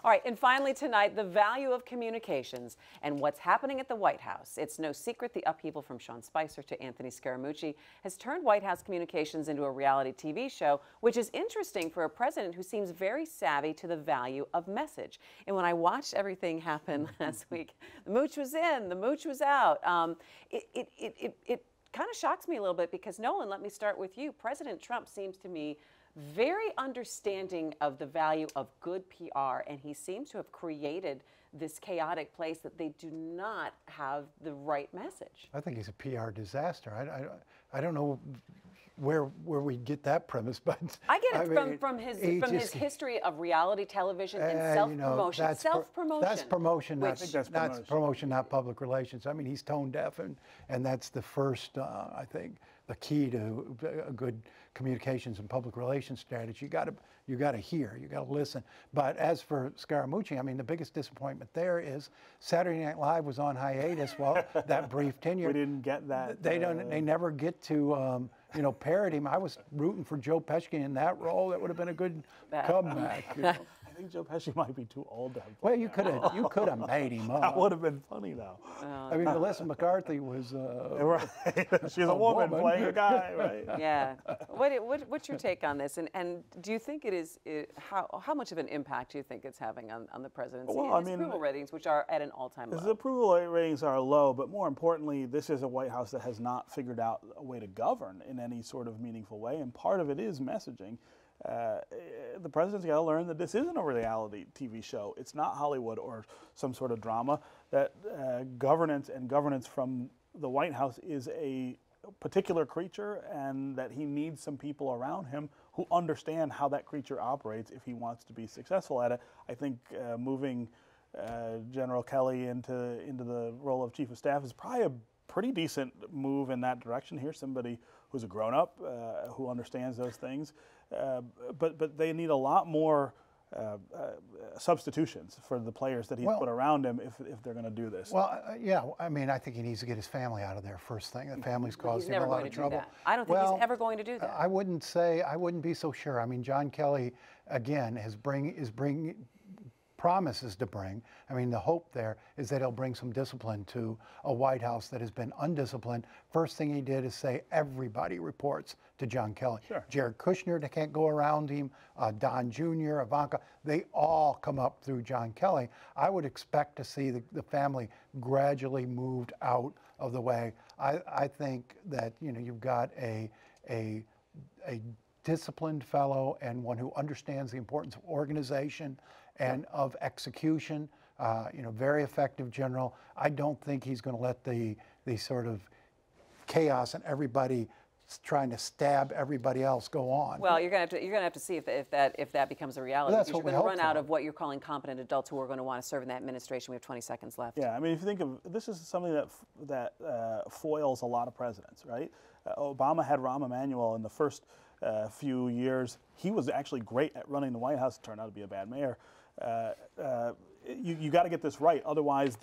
All right, and finally tonight, the value of communications and what's happening at the White House. It's no secret the upheaval from Sean Spicer to Anthony Scaramucci has turned White House communications into a reality TV show, which is interesting for a president who seems very savvy to the value of message. And when I watched everything happen last week, the mooch was in, the mooch was out. It kind of shocks me a little bit because, Nolan, let me start with you. President Trump seems to me very understanding of the value of good PR, and he seems to have created this chaotic place that they do not have the right message. I think he's a PR disaster. I don't know where we get that premise, but I get it from his history of reality television and self-promotion. That's promotion, that's promotion, not public relations. I mean, he's tone deaf, and that's the first, I think, the key to a good communications and public relations strategy. You got to hear, you got to listen. But as for Scaramucci, I mean, the biggest disappointment there is Saturday Night Live was on hiatus while that brief tenure. We didn't get that. They never get to parody him. I was rooting for Joe Pesci in that role. That would have been a good comeback. I think Joe Pesci might be too old to have. Well, you could have made him up. That would have been funny though. I mean, Melissa McCarthy was right. She's a woman playing a guy, right? Yeah. What's your take on this? And do you think how much of an impact do you think it's having on the presidency? Well, and his approval ratings, which are at an all-time low. His approval ratings are low, but more importantly, this is a White House that has not figured out a way to govern in any sort of meaningful way, and part of it is messaging. The president's got to learn that this isn't a reality TV show. It's not Hollywood or some sort of drama. That governance from the White House is a particular creature, and that he needs some people around him who understand how that creature operates if he wants to be successful at it. I think moving General Kelly into the role of Chief of Staff is probably a pretty decent move in that direction. Here's somebody who's a grown-up, who understands those things. But they need a lot more substitutions for the players that he's put around him if they're going to do this. Well, yeah, I mean, I think he needs to get his family out of there first thing. The family's caused him a lot of trouble. I don't think he's ever going to do that. I wouldn't be so sure. I mean, John Kelly, again, promises to bring. I mean, the hope there is that he'll bring some discipline to a White House that has been undisciplined. First thing he did is say everybody reports to John Kelly. Sure. Jared Kushner, they can't go around him, Don Jr., Ivanka, they all come up through John Kelly. I would expect to see the family gradually moved out of the way. I think that, you've got a disciplined fellow and one who understands the importance of organization and of execution, very effective general. I don't think he's going to let the sort of chaos and everybody trying to stab everybody else go on. Well, you're going to have to see if that becomes a reality. Well, that's because what you're going to we run hope out for. of what you're calling competent adults who are going to want to serve in that administration. We have 20 seconds left. Yeah, I mean, if you think of this is something that foils a lot of presidents, right? Obama had Rahm Emanuel in the first few years. He was actually great at running the White House. Turned out to be a bad mayor. You got to get this right, otherwise